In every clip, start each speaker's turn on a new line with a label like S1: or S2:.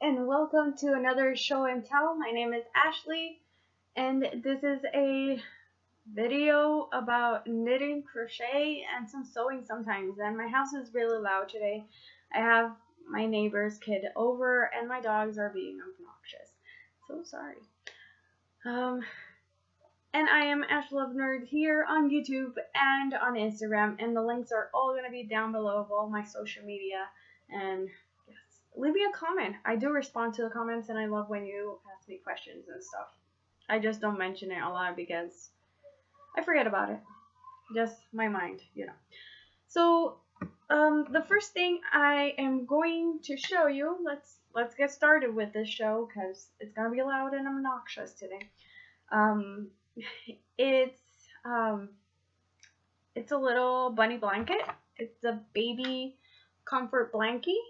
S1: and welcome to another show and tell. My name is Ashley, and this is a video about knitting, crochet, and some sewing sometimes. And my house is really loud today. I have my neighbor's kid over, and my dogs are being obnoxious. So sorry. And I am Ash Love Nerd here on YouTube and on Instagram, and the links are all going to be down below of all my social media. And yes, leave me a comment. I do respond to the comments, and I love when you ask me questions and stuff. I just don't mention it a lot because I forget about it. Just my mind, you know. So, the first thing I am going to show you, let's get started with this show because it's gonna be loud and obnoxious today. It's a little bunny blanket. It's a baby comfort blankie,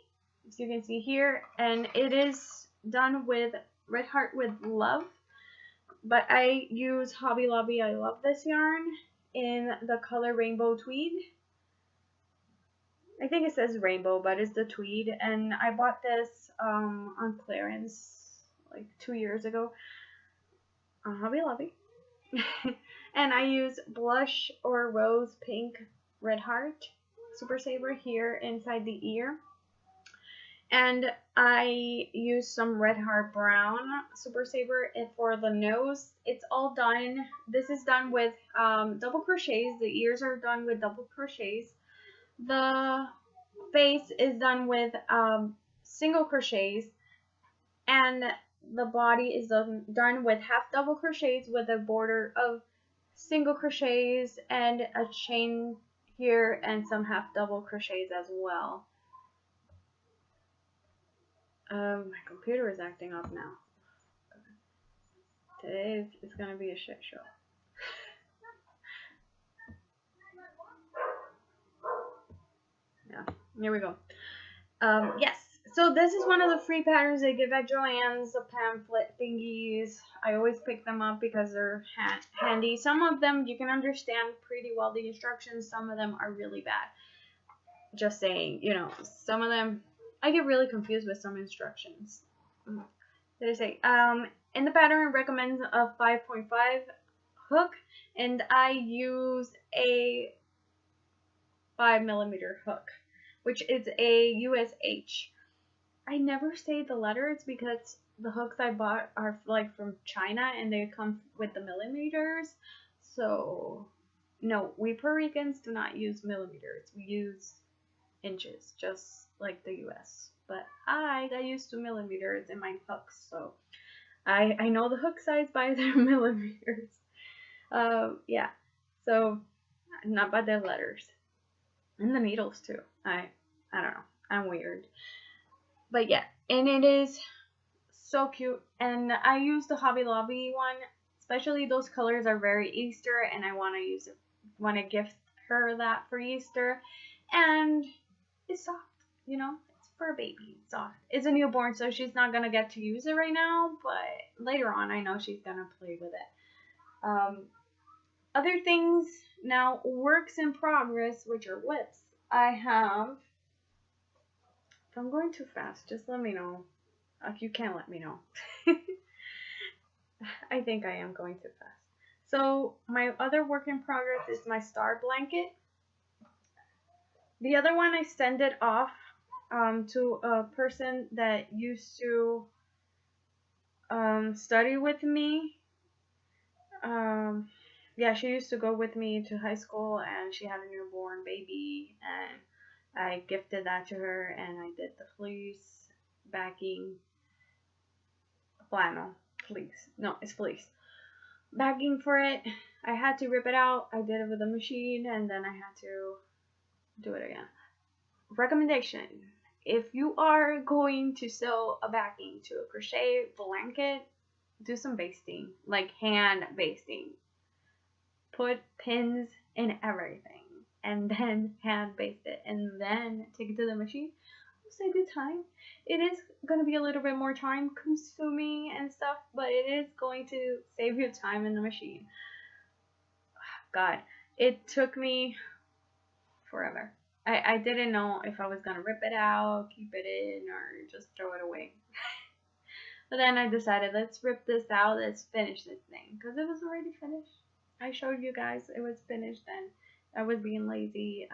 S1: as you can see here, and it is done with Red Heart with Love, but I use Hobby Lobby I Love This yarn in the color Rainbow Tweed. I think it says rainbow, but it's the tweed, and I bought this on clearance like 2 years ago on Hobby Lobby. And I use blush or rose pink Red Heart Super Saver here inside the ear, and I use some Red Heart brown Super Saver for the nose. It's all done. This is done with double crochets. The ears are done with double crochets. The face is done with single crochets, and the body is done with half double crochets with a border of single crochets and a chain here and some half double crochets as well. My computer is acting up now. Today it's gonna be a shit show. Yeah, here we go. Yes. So this is one of the free patterns they give at Joann's, the pamphlet thingies. I always pick them up because they're handy. Some of them you can understand pretty well the instructions. Some of them are really bad. Just saying, you know, some of them, I get really confused with some instructions. Did I say? In the pattern it recommends a 5.5 hook, and I use a 5mm hook, which is a USH. I never say the letters because the hooks I bought are like from China and they come with the millimeters. So no, we Puerto Ricans do not use millimeters. We use inches, just like the US. But I got used to millimeters in my hooks, so I know the hook size by their millimeters. Yeah, so not by their letters. And the needles too. I don't know. I'm weird. But yeah, and it is so cute, and I use the Hobby Lobby one, especially those colors are very Easter, and I want to gift her that for Easter. And it's soft, you know, it's for a baby. It's soft. It's a newborn, so she's not gonna get to use it right now, but later on I know she's gonna play with it. Other things now, works in progress, which are whips. I have, if I'm going too fast, just let me know. You can't let me know. I think I am going too fast. So my other work in progress is my star blanket. The other one I send it off to a person that used to study with me. Yeah, she used to go with me to high school, and she had a newborn baby, and I gifted that to her, and I did the fleece backing, flannel, fleece, no, it's fleece, backing for it. I had to rip it out. I did it with a machine, and then I had to do it again. Recommendation: if you are going to sew a backing to a crochet blanket, do some basting, like hand basting. Put pins in everything, and then hand baste it, and then take it to the machine. Save you time. It is going to be a little bit more time consuming and stuff, but it is going to save you time in the machine. God, it took me forever. I didn't know if I was going to rip it out, keep it in, or just throw it away. But then I decided, let's rip this out, let's finish this thing, because it was already finished. I showed you guys it was finished, and I was being lazy.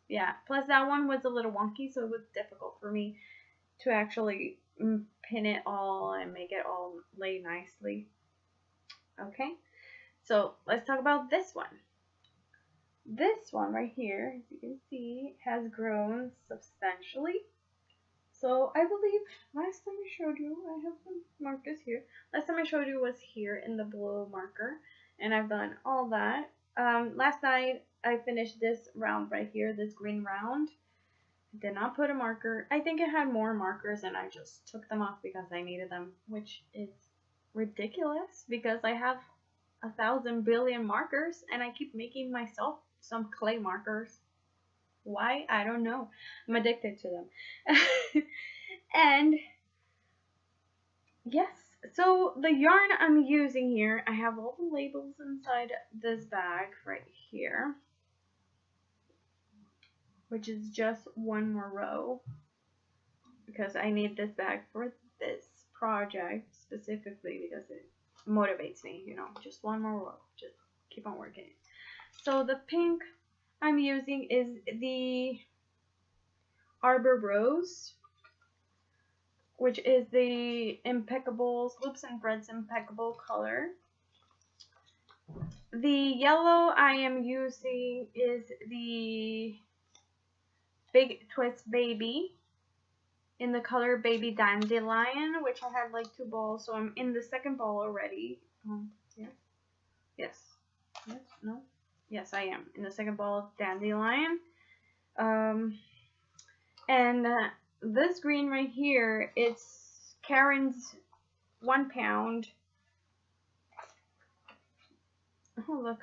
S1: Yeah. Plus that one was a little wonky, so it was difficult for me to actually pin it all and make it all lay nicely. Okay, so let's talk about this one. This one right here, as you can see, has grown substantially. So I believe last time I showed you, I have some markers here. Last time I showed you was here in the blue marker, and I've done all that. Last night I finished this round right here, this green round. Did not put a marker. I think it had more markers and I just took them off because I needed them, which is ridiculous because I have 1,000 billion markers and I keep making myself some clay markers. Why? I don't know. I'm addicted to them. And yes, so the yarn I'm using here, I have all the labels inside this bag right here, which is just one more row because I need this bag for this project specifically because it motivates me, you know, just one more row, just keep on working. So the pink I'm using is the Arbor Rose, which is the Impeccable Loops and Threads Impeccable color. The yellow I am using is the Big Twist Baby in the color Baby Dandelion, which I had like 2 balls, so I'm in the second ball already. Yes, I am in the second ball of Dandelion. And this green right here, it's Karen's 1 pound. Oh, look,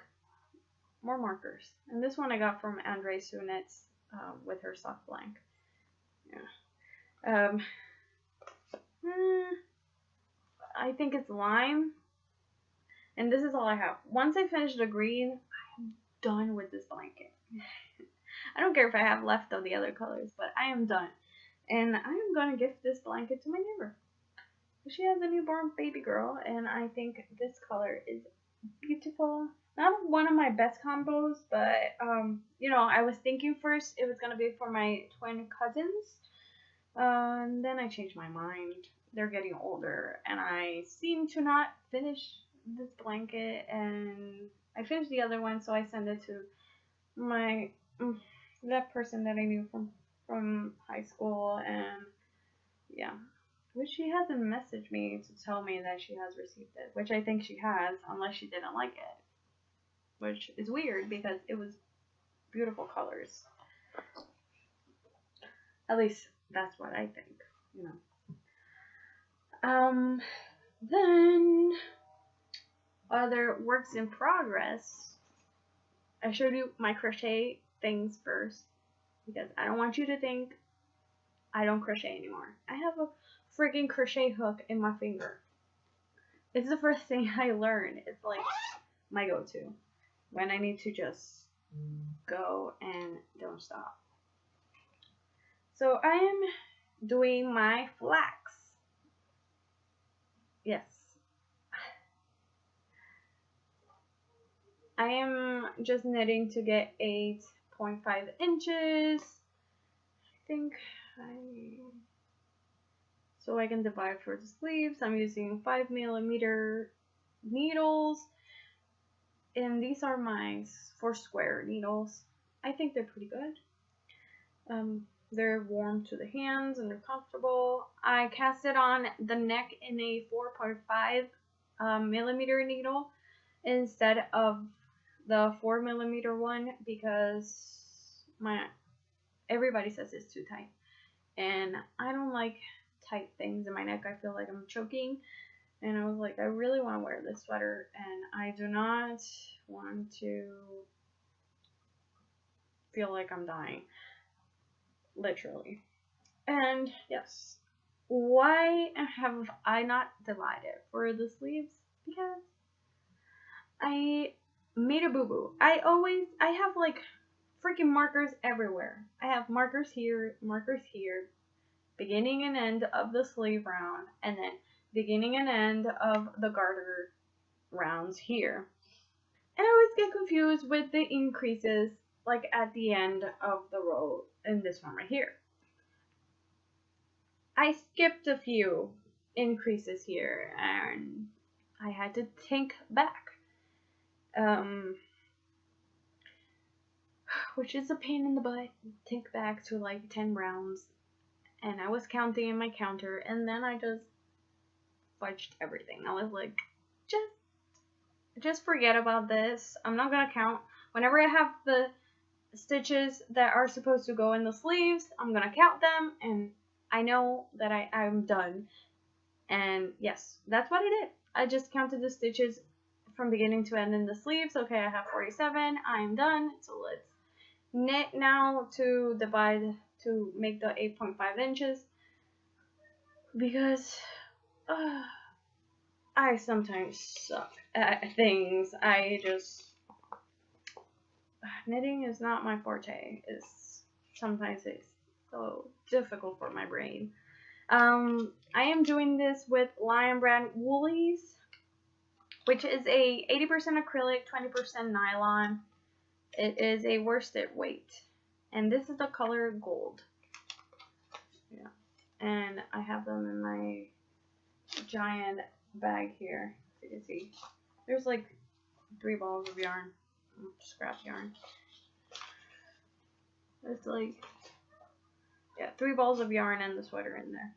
S1: more markers. And this one I got from Andre Sunet's with her soft blank. Yeah. I think it's lime. And this is all I have. Once I finish the green, I am done with this blanket. I don't care if I have left of the other colors, but I am done. And I am going to gift this blanket to my neighbor. She has a newborn baby girl, and I think this color is beautiful. Not one of my best combos, but, you know, I was thinking first it was going to be for my twin cousins. And then I changed my mind. They're getting older, and I seem to not finish this blanket, and I finished the other one, so I sent it to my that person that I knew from high school, and yeah, which she hasn't messaged me to tell me that she has received it, which I think she has, unless she didn't like it, which is weird because it was beautiful colors. At least that's what I think, you know. Then other works in progress. I showed you my crochet things first because I don't want you to think I don't crochet anymore. I have a freaking crochet hook in my finger. It's the first thing I learned. It's like my go-to when I need to just go and don't stop. So I am doing my flax. Yes. I am just knitting to get 8.5 inches. I think so I can divide for the sleeves. I'm using 5mm needles, and these are my 4-square needles. I think they're pretty good. They're warm to the hands and they're comfortable. I cast it on the neck in a 4.5 millimeter needle instead of the 4mm one because everybody says it's too tight, and I don't like tight things in my neck. I feel like I'm choking, and I was like, I really want to wear this sweater, and I do not want to feel like I'm dying, literally. And yes, why have I not divided for the sleeves? Because I made a boo-boo. I have like freaking markers everywhere. I have markers here, beginning and end of the sleeve round, and then beginning and end of the garter rounds here. And I always get confused with the increases like at the end of the row in this one right here. I skipped a few increases here and I had to think back. Which is a pain in the butt. Think back to like 10 rounds. And I was counting in my counter and then I just fudged everything. I was like, just forget about this. I'm not gonna count. Whenever I have the stitches that are supposed to go in the sleeves, I'm gonna count them and I know that I'm done. And yes, that's what I did. I just counted the stitches from beginning to end in the sleeves. Okay, I have 47. I'm done. So let's knit now to divide to make the 8.5 inches because I sometimes suck at things. Knitting is not my forte. Sometimes it's so difficult for my brain. I am doing this with Lion Brand Woolies, which is a 80% acrylic, 20% nylon. It is a worsted weight, and this is the color gold. Yeah, and I have them in my giant bag here. So you can see, there's like 3 balls of yarn, scrap yarn. There's like, yeah, 3 balls of yarn and the sweater in there.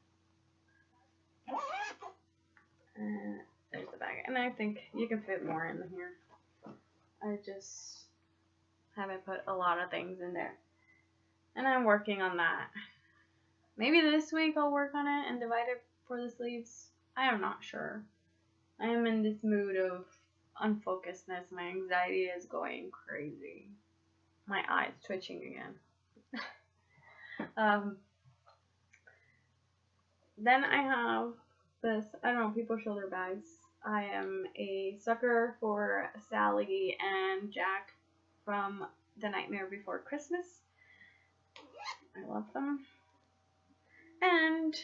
S1: And there's the bag, and I think you can fit more in here. I just haven't put a lot of things in there, and I'm working on that. Maybe this week I'll work on it and divide it for the sleeves. I am not sure. I am in this mood of unfocusedness. My anxiety is going crazy. My eyes twitching again. Then I have this, I don't know, people shoulder bags. I am a sucker for Sally and Jack from The Nightmare Before Christmas. I love them. And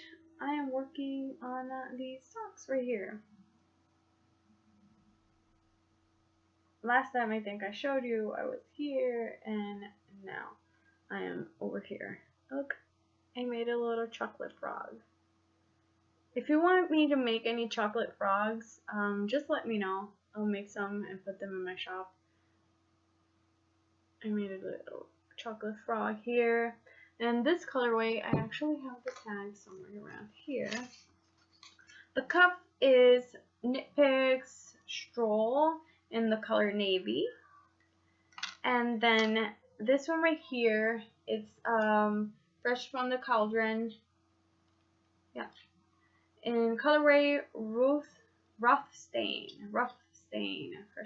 S1: I am working on these socks right here. Last time I think I showed you I was here, and now I am over here. Look, I made a little chocolate frog. If you want me to make any chocolate frogs, just let me know. I'll make some and put them in my shop. I made a little chocolate frog here. And this colorway, I actually have the tag somewhere around here. The cuff is Knit Picks Stroll in the color navy. And then this one right here, it's Fresh from the Cauldron. Yeah. In colorway Rough Stain, Fresh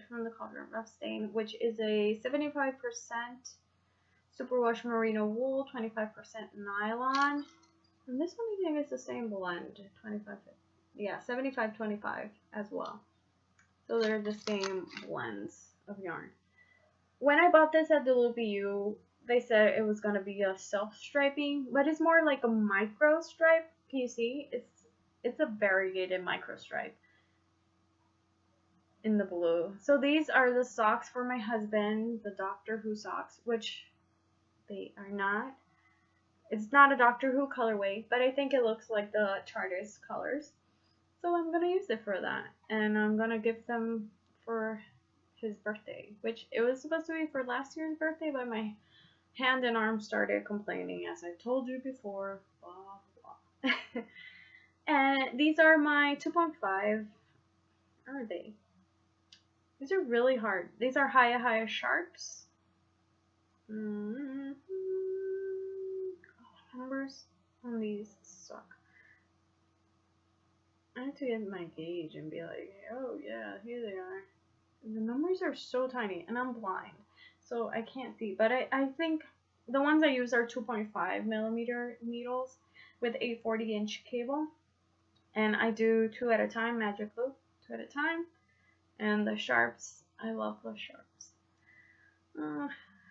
S1: from the Cauldron, Rough Stain, which is a 75% superwash merino wool, 25% nylon. And this one I think is the same blend, 25, yeah, 75-25 as well. So they're the same blends of yarn. When I bought this at the Loopy U, they said it was gonna be a self-striping, but it's more like a micro stripe. Can you see? It's a variegated micro stripe in the blue. So these are the socks for my husband, the Doctor Who socks, which they are not. It's not a Doctor Who colorway, but I think it looks like the TARDIS colors. So I'm gonna use it for that, and I'm gonna give them for his birthday, which it was supposed to be for last year's birthday, but my hand and arm started complaining, as I told you before. Blah, blah. And these are my 2.5. Are they? These are really hard. These are Haya Sharps. Oh, numbers on these suck. I have to get my gauge and be like, oh yeah, here they are. The numbers are so tiny, and I'm blind, so I can't see. But I think the ones I use are 2.5 millimeter needles with a 40-inch cable. And I do 2 at a time, magic loop, 2 at a time. And the sharps, I love the sharps.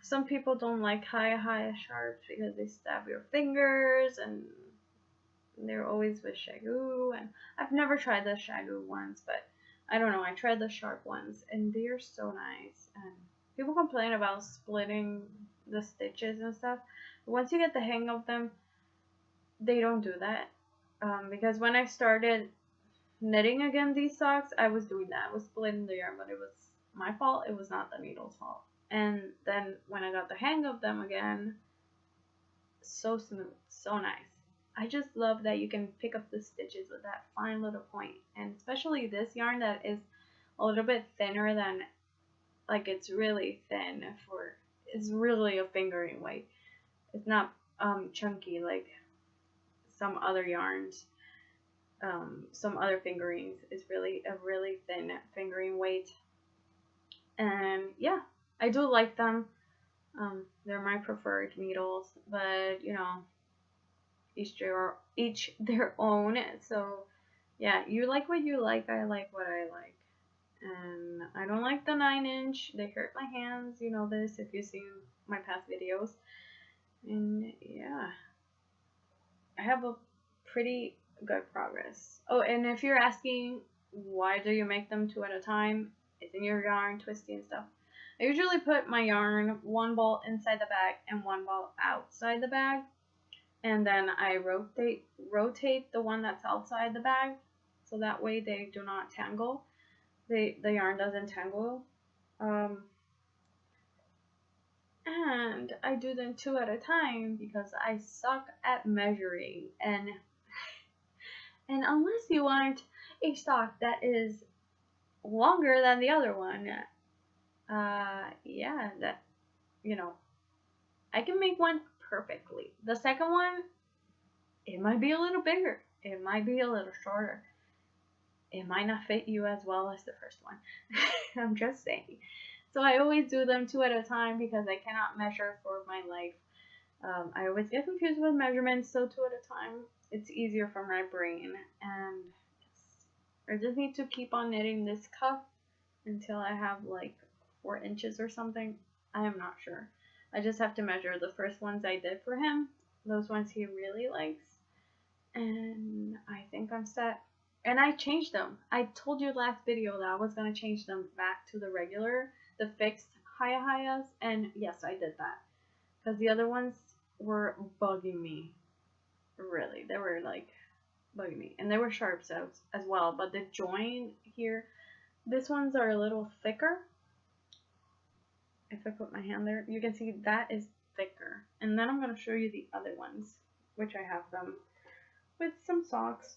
S1: Some people don't like Haya sharps because they stab your fingers, and They're always with Shagoo, and I've never tried the Shagoo ones, but I don't know. I tried the sharp ones, and they're so nice. And people complain about splitting the stitches and stuff. But once you get the hang of them, they don't do that. Because when I started knitting again these socks, I was doing that. I was splitting the yarn, but it was my fault. It was not the needle's fault. And then when I got the hang of them again, so smooth, so nice. I just love that you can pick up the stitches with that fine little point. And especially this yarn that is a little bit thinner than, like, it's really thin for, it's really a fingering weight. It's not chunky like some other yarns. Some other fingerings is really a really thin fingering weight. And yeah, I do like them. They're my preferred needles, but you know, each their own. So yeah, you like what you like, I like what I like. And I don't like the 9-inch. They hurt my hands. You know this if you've seen my past videos. And yeah, I have a pretty good progress. Oh, and if you're asking why do you make them 2 at a time, isn't your yarn twisty and stuff? I usually put my yarn 1 ball inside the bag and 1 ball outside the bag, and then I rotate the one that's outside the bag, so that way they do not tangle. The yarn doesn't tangle. And I do them 2 at a time because I suck at measuring, and unless you want a sock that is longer than the other one, yeah, that, you know, I can make one perfectly. The second one, it might be a little bigger, it might be a little shorter, it might not fit you as well as the first one. I'm just saying. So I always do them 2 at a time because I cannot measure for my life. I always get confused with measurements, so 2 at a time, it's easier for my brain. And I just need to keep on knitting this cuff until I have like 4 inches or something. I am not sure. I just have to measure the first ones I did for him, those ones he really likes, and I think I'm set. And I changed them. I told you last video that I was going to change them back to the regular, the fixed hayas, and yes, I did that. Because the other ones were bugging me. Really, they were like bugging me. And they were sharps as well, but the join here, these ones are a little thicker. If I put my hand there, you can see that is thicker. And then I'm going to show you the other ones, which I have them with some socks.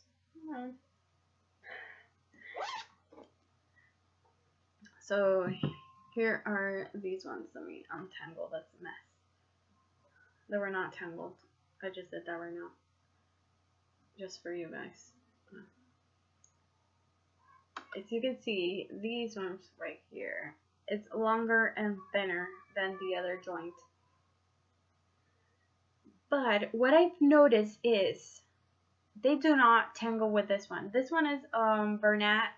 S1: So here are these ones. Let me untangle this mess. They were not tangled. I just did that right now. Just for you guys. As you can see, these ones right here, it's longer and thinner than the other joint. But what I've noticed is they do not tangle with this one. This one is Bernat.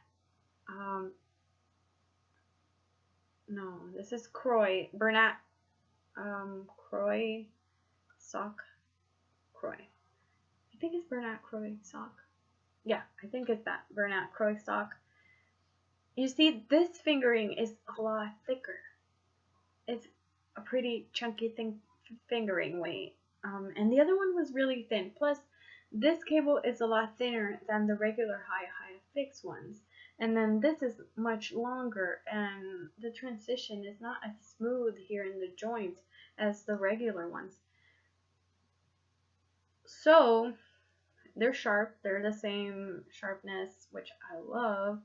S1: No, this is Croy. Bernat Croy sock. Croy. I think it's Bernat Croy sock. Yeah, I think it's that Bernat Croy sock. You see, this fingering is a lot thicker. It's a pretty chunky fingering weight. And the other one was really thin. Plus, this cable is a lot thinner than the regular high fixed ones. And then this is much longer, and the transition is not as smooth here in the joint as the regular ones. So, they're sharp. They're the same sharpness, which I love.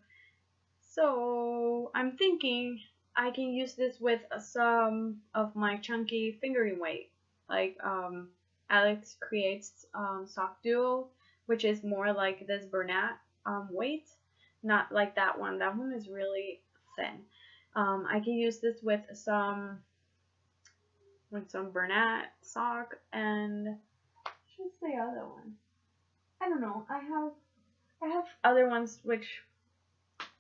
S1: So, I'm thinking I can use this with some of my chunky fingering weight. Like, Alex creates Sock Duo, which is more like this Bernat weight. Not like that one. That one is really thin. I can use this with some Bernat sock, and what's the other one? I don't know. I have other ones which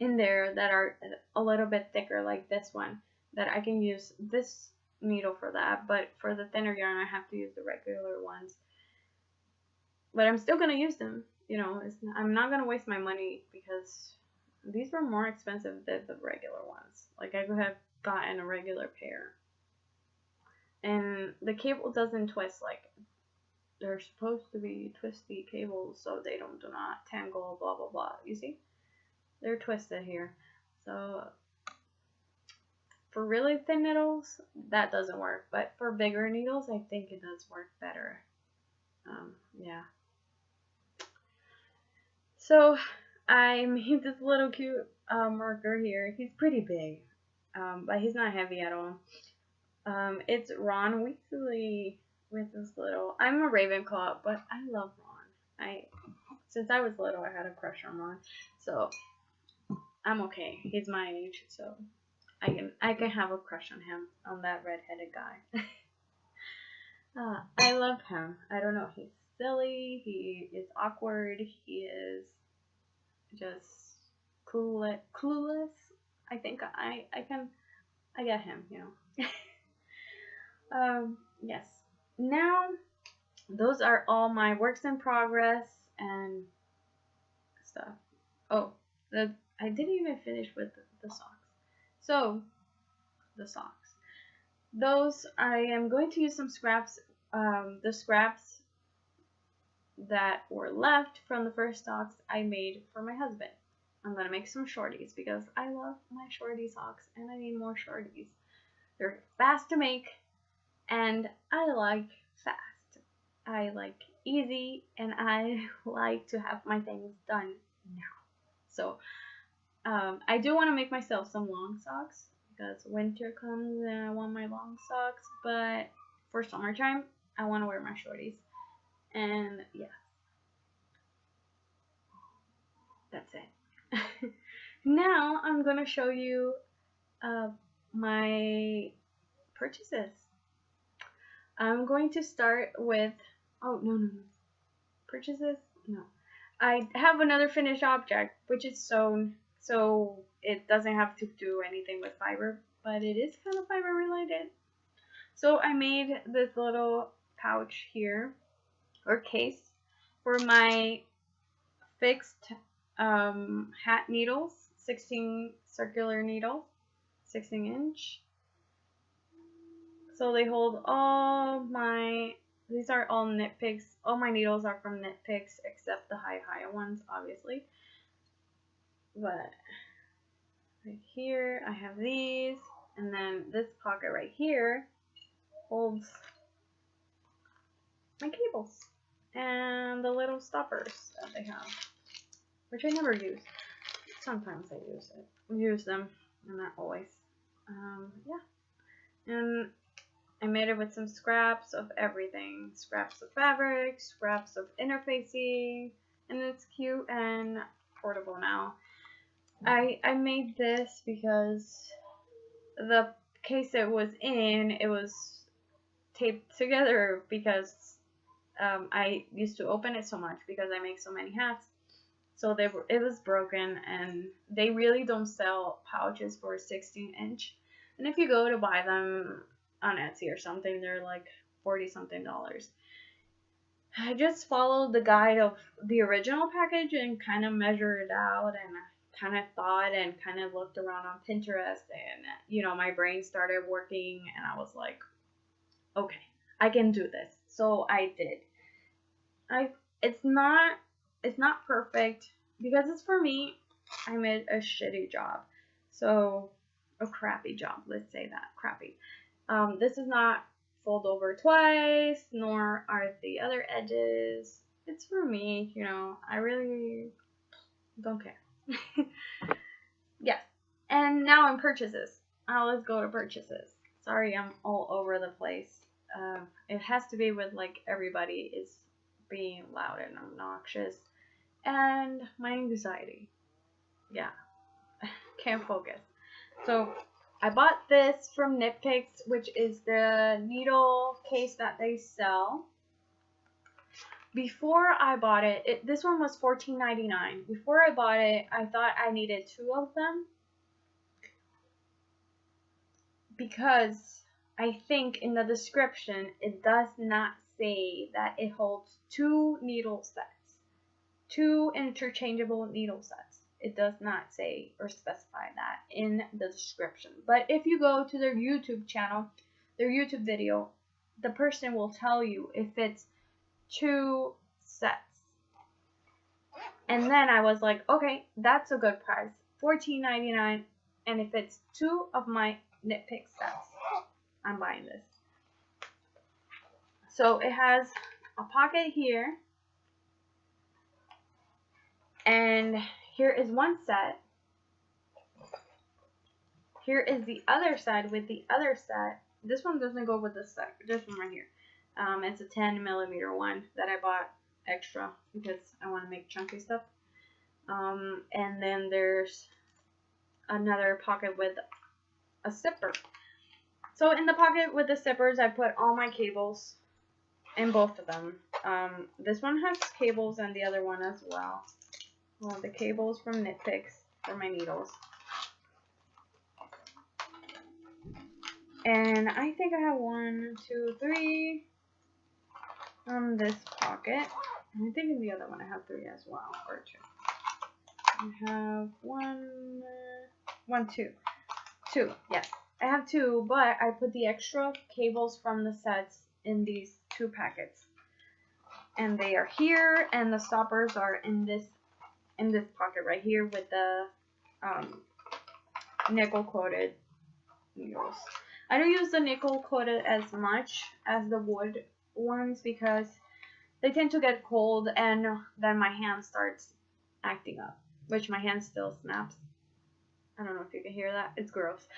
S1: in there that are a little bit thicker, like this one, that I can use this needle for that. But for the thinner yarn, I have to use the regular ones, but I'm still gonna use them. You know, I'm not gonna waste my money because these were more expensive than the regular ones. Like I could have gotten a regular pair, and the cable doesn't twist like they're supposed to be twisty cables, so they do not tangle. Blah blah blah. You see, they're twisted here, so. For really thin needles, that doesn't work, but for bigger needles, I think it does work better. Yeah. So I made this little cute marker here. He's pretty big, but he's not heavy at all. It's Ron Weasley with this little. I'm a Ravenclaw, but I love Ron. Since I was little, I had a crush on Ron, so I'm okay. He's my age, so. I can have a crush on him, on that redheaded guy. I love him. I don't know. He's silly. He is awkward. He is just clueless. I think I get him. You know. Yes. Now, those are all my works in progress and stuff. Oh, I didn't even finish with the socks. So, the socks. Those, I am going to use some scraps, the scraps that were left from the first socks I made for my husband. I'm going to make some shorties because I love my shorty socks and I need more shorties. They're fast to make and I like fast. I like easy and I like to have my things done now. So, I do want to make myself some long socks because winter comes and I want my long socks, but for summertime, I want to wear my shorties. And yeah, that's it. Now I'm going to show you my purchases. I'm going to start with, oh, no. Purchases? No. I have another finished object, which is sewn. So it doesn't have to do anything with fiber, but it is kind of fiber related. So I made this little pouch here, or case, for my fixed hat needles, 16 circular needles, 16 inch. So they hold all my, these are all knit picks. All my needles are from knit picks except the high ones, obviously. But right here I have these, and then this pocket right here holds my cables and the little stoppers that they have, which I never use. Sometimes I use them, and not always. Yeah, and I made it with some scraps of everything, scraps of fabric, scraps of interfacing, and it's cute and portable now. I made this because the case it was in, it was taped together because I used to open it so much because I make so many hats. So it was broken, and they really don't sell pouches for 16 inch. And if you go to buy them on Etsy or something, they're like $40-something. I just followed the guide of the original package and kind of measured it out, and kind of thought and kind of looked around on Pinterest, and you know, my brain started working and I was like, okay, I can do this. So I did. It's not perfect because it's for me. I made a shitty job. So a crappy job, let's say that, crappy. This is not fold over twice, nor are the other edges. It's for me, you know, I really don't care. Yes, and now in purchases. Let's go to purchases. Sorry, I'm all over the place. It has to be with like everybody is being loud and obnoxious, and my anxiety. Yeah, can't focus. So I bought this from Knit Picks, which is the needle case that they sell. Before I bought it, this one was $14.99. Before I bought it, I thought I needed 2 of them because I think in the description it does not say that it holds 2 needle sets, 2 interchangeable needle sets. It does not say or specify that in the description. But if you go to their YouTube channel, their YouTube video, the person will tell you if it's 2 sets. And then I was like, okay, that's a good price, $14.99. And if it's 2 of my nitpick sets, I'm buying this. So it has a pocket here, and here is one set. Here is the other side with the other set. This one doesn't go with this set. This one right here. It's a 10mm one that I bought extra because I want to make chunky stuff. And then there's another pocket with a zipper. So in the pocket with the zippers, I put all my cables in both of them. This one has cables and the other one as well. Well, the cables from Nitpicks for my needles. And I think I have 1, 2, 3 on this pocket. And I think in the other one I have 3 as well, or 2. I have 2. Yes, I have 2, but I put the extra cables from the sets in these 2 packets, and they are here, and the stoppers are in this pocket right here with the nickel coated needles. I don't use the nickel coated as much as the wood ones because they tend to get cold, and then my hand starts acting up, which my hand still snaps. I don't know if you can hear that. It's gross.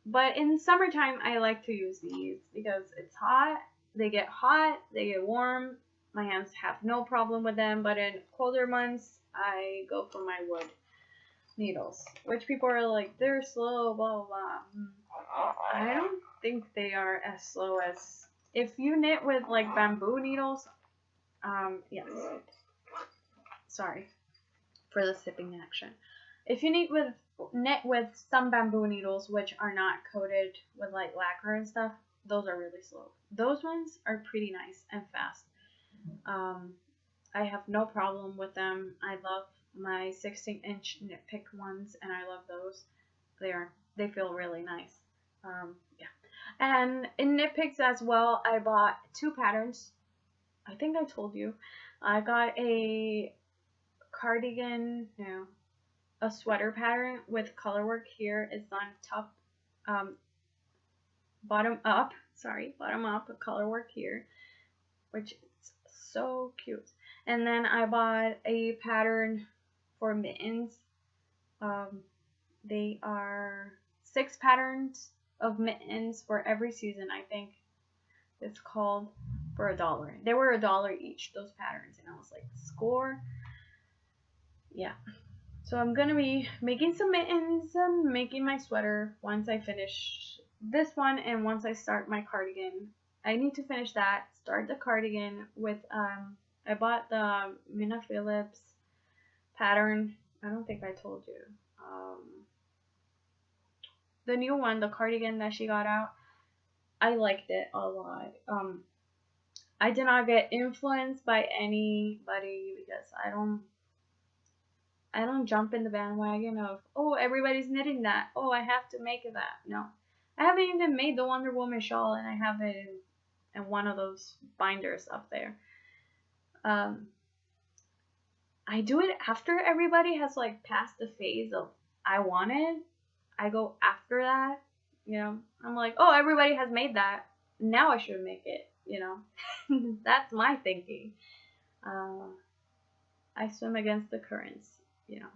S1: But in summertime, I like to use these because it's hot. They get hot, they get warm. My hands have no problem with them. But in colder months, I go for my wood needles, which people are like, they're slow, blah, blah, blah. I don't think they are as slow as, if you knit with like bamboo needles, yes. Sorry for the sipping action. If you knit with some bamboo needles which are not coated with like lacquer and stuff, those are really slow. Those ones are pretty nice and fast. I have no problem with them. I love my 16-inch Nitpick ones, and I love those. They feel really nice. Yeah. And in Nitpicks as well, I bought 2 patterns. I think I told you. I got a cardigan, no, a sweater pattern with color work here. It's on top, bottom up, color work here, which is so cute. And then I bought a pattern for mittens. They are 6 patterns of mittens for every season, I think it's called, for $1. They were $1 each, those patterns, and I was like, score. Yeah, so I'm gonna be making some mittens and making my sweater once I finish this one, and once I start my cardigan. I need to finish that, start the cardigan with, I bought the Minna Phillips pattern. I don't think I told you. The new one, the cardigan that she got out, I liked it a lot. I did not get influenced by anybody because I don't jump in the bandwagon of, oh, everybody's knitting that, oh, I have to make that. No, I haven't even made the Wonder Woman shawl, and I have it in one of those binders up there. I do it after everybody has like passed the phase of I want it. I go after that, you know. I'm like, oh, everybody has made that, now I should make it, you know. That's my thinking. I swim against the currents, you know.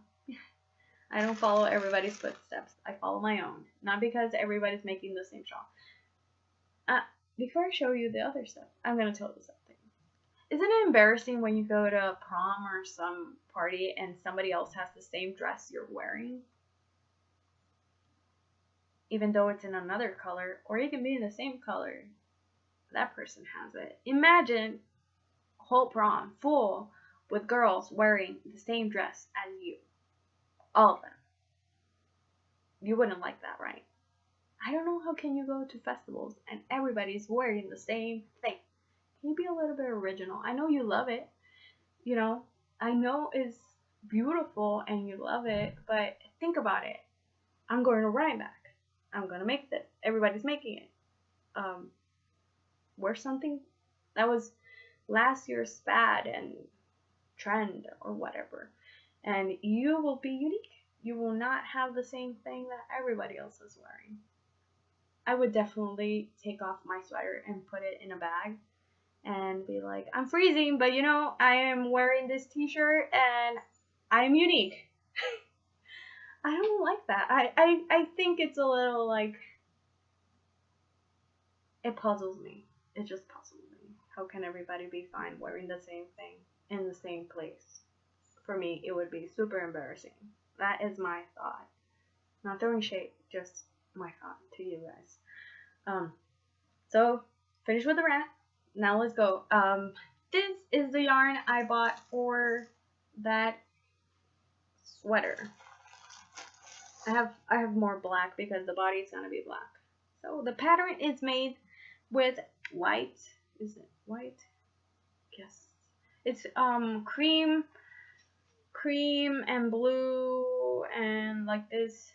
S1: I don't follow everybody's footsteps. I follow my own. Not because everybody's making the same shawl. Before I show you the other stuff, I'm going to tell you something. Isn't it embarrassing when you go to a prom or some party and somebody else has the same dress you're wearing? Even though it's in another color, or it can be in the same color. That person has it. Imagine whole prom full with girls wearing the same dress as you. All of them. You wouldn't like that, right? I don't know how can you go to festivals and everybody's wearing the same thing. Can you be a little bit original? I know you love it, you know. I know it's beautiful and you love it, but think about it. I'm going to Rhinebeck. I'm gonna make this. Everybody's making it. Wear something that was last year's fad and trend or whatever, and you will be unique. You will not have the same thing that everybody else is wearing. I would definitely take off my sweater and put it in a bag and be like, I'm freezing, but you know, I am wearing this t-shirt and I am unique. I don't like that. I think it's a little like, it puzzles me. It just puzzles me. How can everybody be fine wearing the same thing in the same place? For me, it would be super embarrassing. That is my thought. Not throwing shade, just my thought to you guys. So finish with the rant. Now let's go. This is the yarn I bought for that sweater. I have more black because the body is gonna be black. So the pattern is made with white. Is it white? Yes. It's cream and blue and like this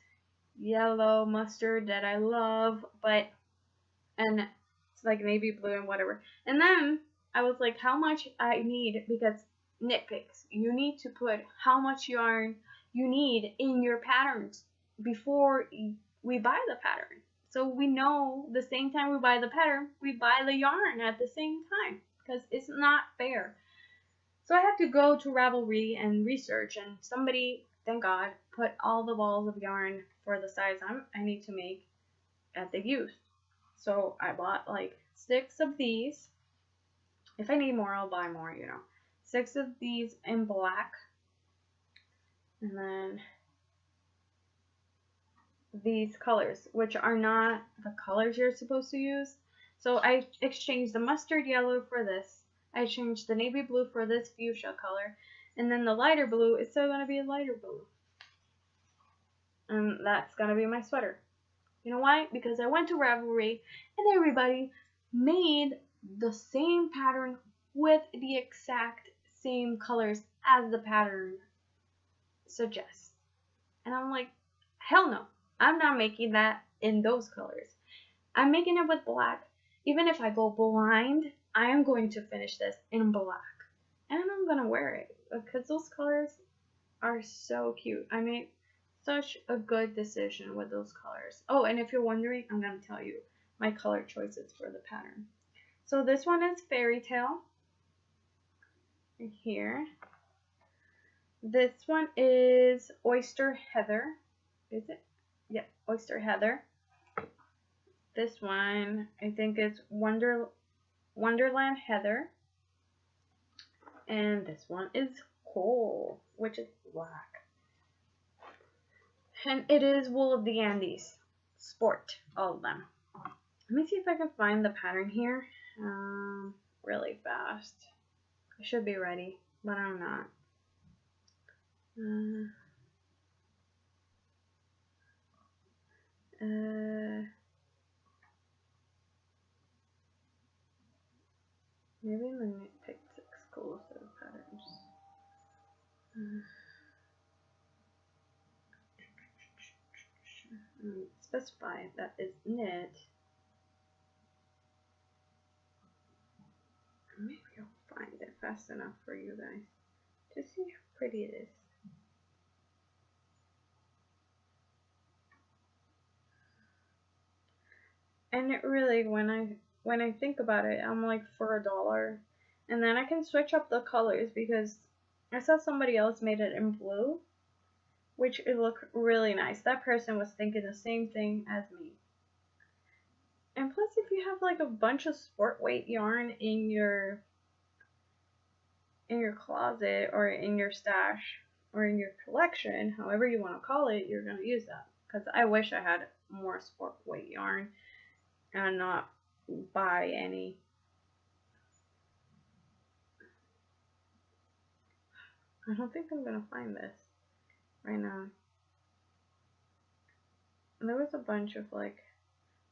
S1: yellow mustard that I love, and it's like navy blue and whatever. And then I was like, how much I need, because nitpicks. You need to put how much yarn you need in your patterns before we buy the pattern. So we know the same time we buy the pattern, we buy the yarn at the same time, because it's not fair. So I had to go to Ravelry and research, and somebody, thank God, put all the balls of yarn for the size I need to make at the use. So I bought like 6 of these. If I need more, I'll buy more, you know. 6 of these in black. And then these colors, which are not the colors you're supposed to use. So I exchanged the mustard yellow for this. I changed the navy blue for this fuchsia color. And then the lighter blue is still going to be a lighter blue. And that's going to be my sweater. You know why? Because I went to Ravelry and everybody made the same pattern with the exact same colors as the pattern suggests. And I'm like, hell no. I'm not making that in those colors. I'm making it with black. Even if I go blind, I am going to finish this in black. And I'm going to wear it because those colors are so cute. I made such a good decision with those colors. Oh, and if you're wondering, I'm going to tell you my color choices for the pattern. So this one is Fairy Tale. Right here. This one is Oyster Heather. Is it? Yeah, Oyster Heather. This one, I think it's Wonderland Heather. And this one is Coal, which is black. And it is Wool of the Andes. Sport, all of them. Let me see if I can find the pattern here really fast. I should be ready, but I'm not. Maybe let me pick exclusive patterns. Specify that is knit. Maybe I'll find it fast enough for you guys to see how pretty it is. And it really, when I think about it, I'm like, for $1. And then I can switch up the colors because I saw somebody else made it in blue, which it looked really nice. That person was thinking the same thing as me. And plus, if you have like a bunch of sport weight yarn in your closet or in your stash or in your collection, however you want to call it, you're going to use that. Because I wish I had more sport weight yarn and not buy any. I don't think I'm going to find this right now. And there was a bunch of like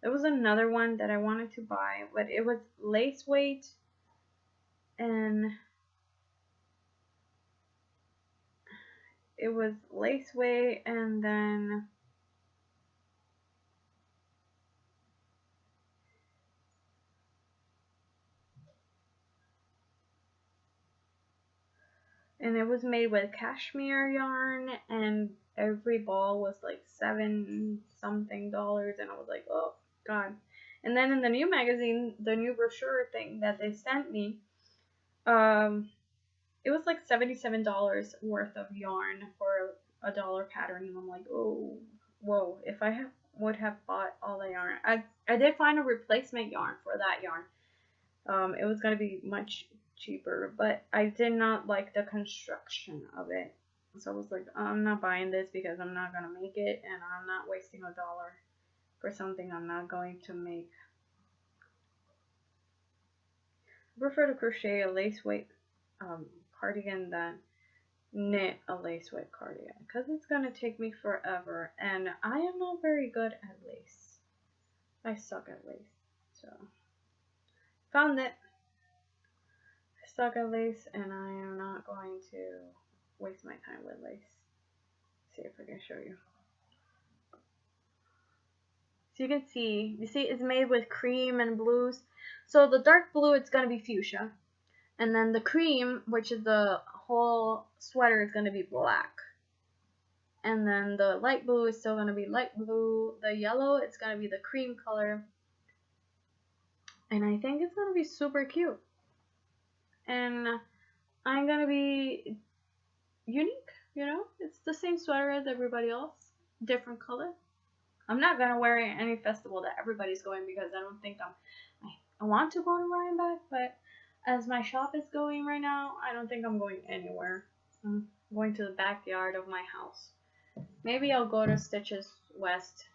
S1: There was another one that I wanted to buy, but it was lace weight, and then it was made with cashmere yarn, and every ball was like $7 something, and I was like, oh god. And then in the new magazine, the new brochure thing that they sent me, it was like $77 worth of yarn for a dollar pattern, and I'm like, oh, whoa! If I would have bought all the yarn, I did find a replacement yarn for that yarn. It was gonna be much cheaper, but I did not like the construction of it, so I was like, I'm not buying this because I'm not gonna make it, and I'm not wasting $1 for something I'm not going to make. I prefer to crochet a lace weight cardigan than knit a lace weight cardigan because it's gonna take me forever, and I am not very good at lace. I suck at lace. So found it. I suck at lace, and I am not going to waste my time with lace. Let's see if I can show you. So you can see, it's made with cream and blues. So the dark blue, it's gonna be fuchsia, and then the cream, which is the whole sweater, is gonna be black. And then the light blue is still gonna be light blue. The yellow, it's gonna be the cream color. And I think it's gonna be super cute. And I'm gonna be unique, you know? It's the same sweater as everybody else, different color. I'm not gonna wear it at any festival that everybody's going because I don't think I want to go to Rhinebeck, but as my shop is going right now, I don't think I'm going anywhere. I'm going to the backyard of my house. Maybe I'll go to Stitches West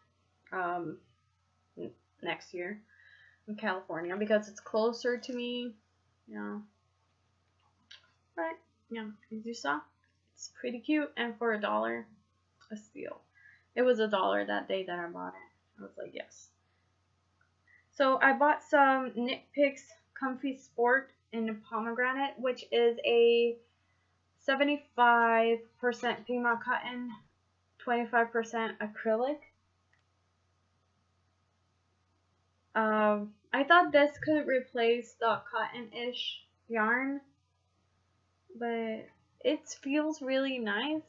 S1: next year in California because it's closer to me. Yeah. But yeah, as you saw, it's pretty cute, and for $1, a steal. It was $1 that day that I bought it. I was like, yes. So I bought some Knit Picks Comfy Sport in pomegranate, which is a 75% Pima cotton, 25% acrylic. I thought this could replace the cotton-ish yarn, but it feels really nice.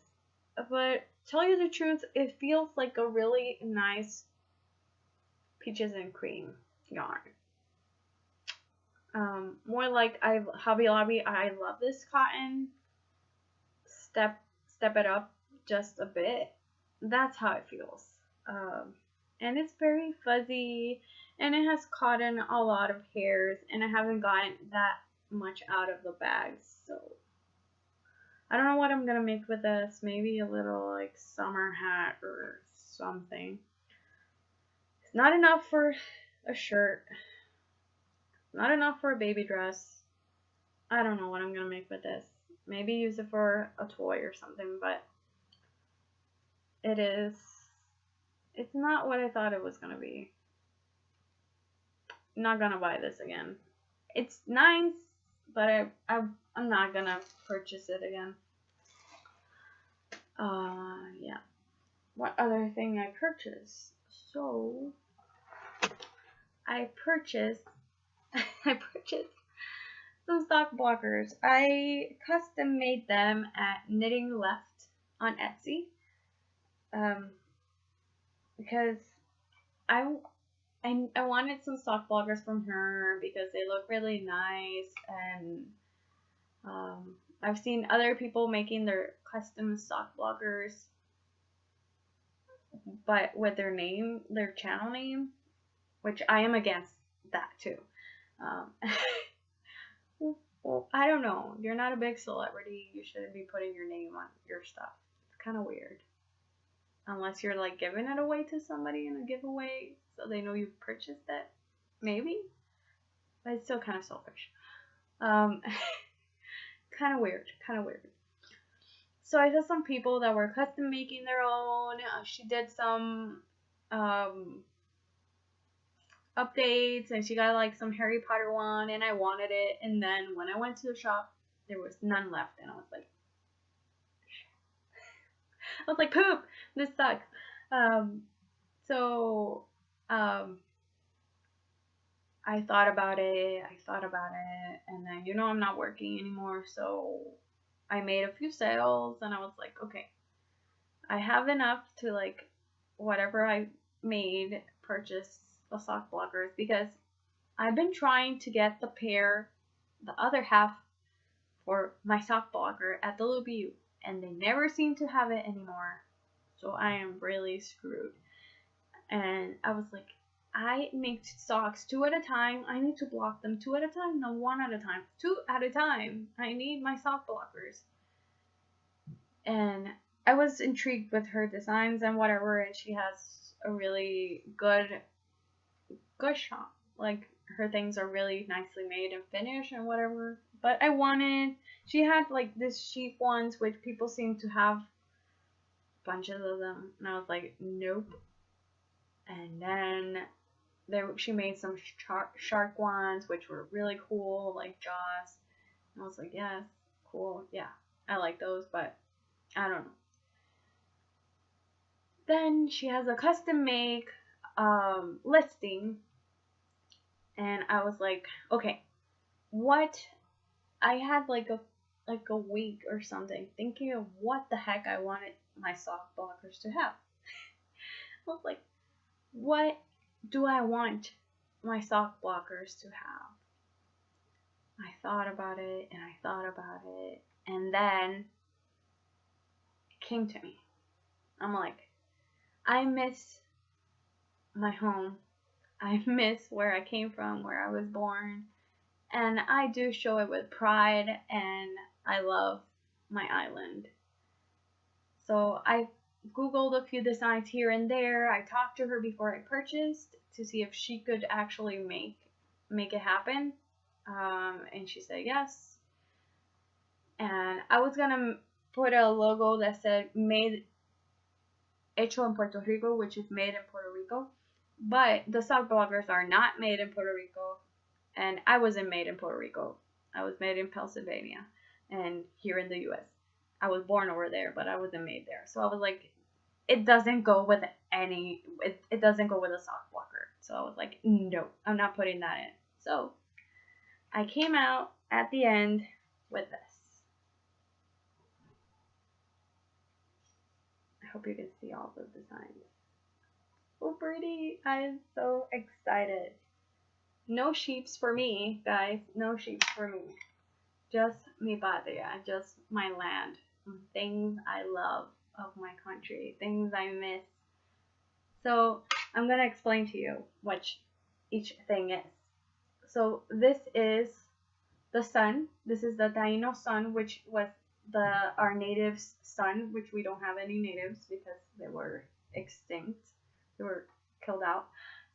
S1: But tell you the truth, it feels like a really nice peaches and cream yarn. More like Hobby Lobby. I love this cotton. Step it up just a bit. That's how it feels. And it's very fuzzy, and it has caught in a lot of hairs, and I haven't gotten that much out of the bags, so I don't know what I'm gonna make with this. Maybe a little like summer hat or something. It's not enough for a shirt. Not enough for a baby dress. I don't know what I'm gonna make with this. Maybe use it for a toy or something, but it's not what I thought it was gonna be. I'm not gonna buy this again. It's nice, but I'm not gonna purchase it again. Yeah. What other thing I purchased? So I purchased some sock blockers. I custom made them at Knitting Left on Etsy. Because I wanted some sock blockers from her because they look really nice, and I've seen other people making their custom sock blockers, but with their name, their channel name, which I am against that too. Well, I don't know. You're not a big celebrity. You shouldn't be putting your name on your stuff. It's kind of weird. Unless you're like giving it away to somebody in a giveaway so they know you purchased it. Maybe. But it's still kind of selfish. Kind of weird. So I saw some people that were custom making their own. She did some updates, and she got like some Harry Potter one, and I wanted it. And then when I went to the shop, there was none left, and I was like, poop, this sucks. So I thought about it, and then, you know, I'm not working anymore, so I made a few sales, and I was like, okay, I have enough to, like, whatever I made, purchase the sock blockers, because I've been trying to get the other half for my sock blocker at the Lubu, and they never seem to have it anymore, so I am really screwed. And I was like, I make socks 2 at a time. I need to block them 2 at a time, no, 1 at a time. 2 at a time. I need my sock blockers. And I was intrigued with her designs and whatever, and she has a really good shop. Like, her things are really nicely made and finished and whatever. But she had like this cheap ones, which people seem to have bunches of them. And I was like, nope. And then she made some shark ones, which were really cool, like Jaws. And I was like, yes, cool, yeah, I like those, but I don't know. Then she has a custom make listing, and I was like, okay, I had like a week or something thinking of what the heck I wanted my sock blockers to have. I was like, what do I want my sock blockers to have? I thought about it, and then it came to me. I'm like, I miss my home. I miss where I came from, where I was born, and I do show it with pride, and I love my island. So I Googled a few designs here and there. I talked to her before I purchased to see if she could actually make it happen, and she said yes. And I was gonna put a logo that said "Made Hecho en Puerto Rico," which is made in Puerto Rico, but the sock blockers are not made in Puerto Rico, and I wasn't made in Puerto Rico. I was made in Pennsylvania and here in the U.S. I was born over there, but I wasn't made there. So I was like, it doesn't go with it doesn't go with a sock blocker. So I was like, no, I'm not putting that in. So I came out at the end with this. I hope you can see all the designs. So pretty. I am so excited. No sheeps for me, guys. No sheeps for me. Just mi patria, just my land. Things I love of my country, things I miss. So I'm gonna explain to you what each thing is. So this is the sun. This is the Taino sun, which was our natives' sun, which we don't have any natives because they were extinct. They were killed out.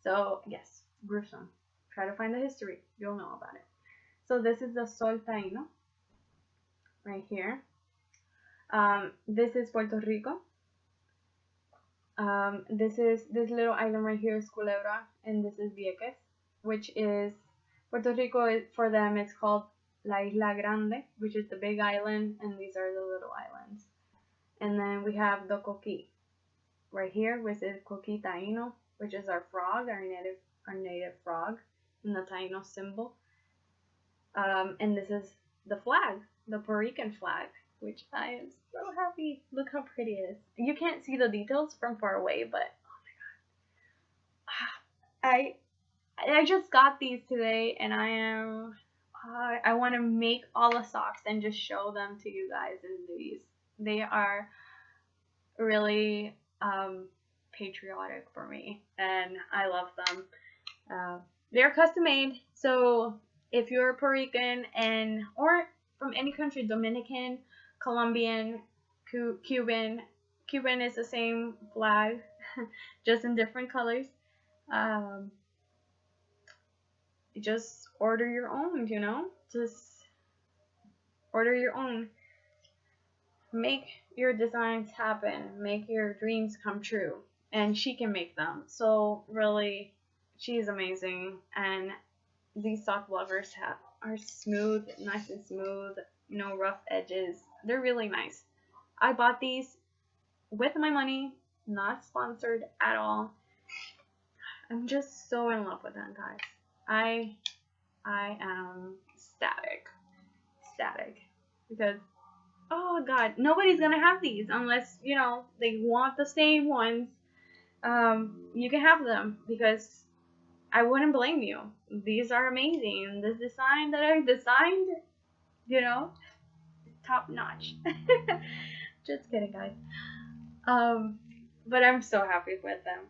S1: So yes, gruesome. Try to find the history. You'll know about it. So this is the Sol Taino, right here. This is Puerto Rico. This little island right here is Culebra, and this is Vieques, which is Puerto Rico. For them, it's called La Isla Grande, which is the big island, and these are the little islands. And then we have the Coqui right here, which is Coqui Taino, which is our frog, our native frog, and the Taino symbol. And this is the flag, the Puerto Rican flag, which I am so happy. Look how pretty it is. You can't see the details from far away, but oh my god. I just got these today, and I want to make all the socks and just show them to you guys in these. They are really patriotic for me, and I love them. They're custom made, so if you're Puerto Rican or from any country, Dominican, Colombian, Cuban is the same flag, just in different colors. Just order your own, you know? Just order your own. Make your designs happen. Make your dreams come true. And she can make them. So really, she's amazing, and these sock blockers are smooth, nice and smooth, no rough edges. They're really nice. I bought these with my money, not sponsored at all. I'm just so in love with them, guys. I am ecstatic, because oh god, nobody's gonna have these unless they want the same ones. You can have them because I wouldn't blame you. These are amazing. This design that I designed, you know, top notch. Just kidding, guys. But I'm so happy with them.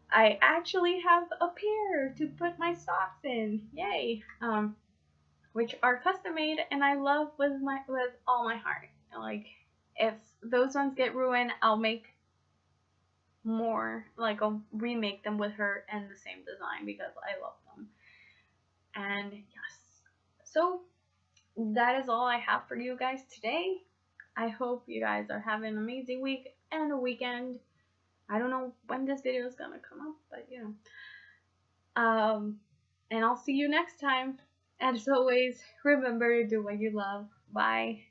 S1: I actually have a pair to put my socks in. Yay. Which are custom made, and I love with all my heart. Like, if those ones get ruined, I'll make more. Like, I'll remake them with her and the same design because I love them. And yes, so that is all I have for you guys today. I hope you guys are having an amazing week and a weekend. I don't know when this video is gonna come up, but and I'll see you next time. As always, remember to do what you love. Bye.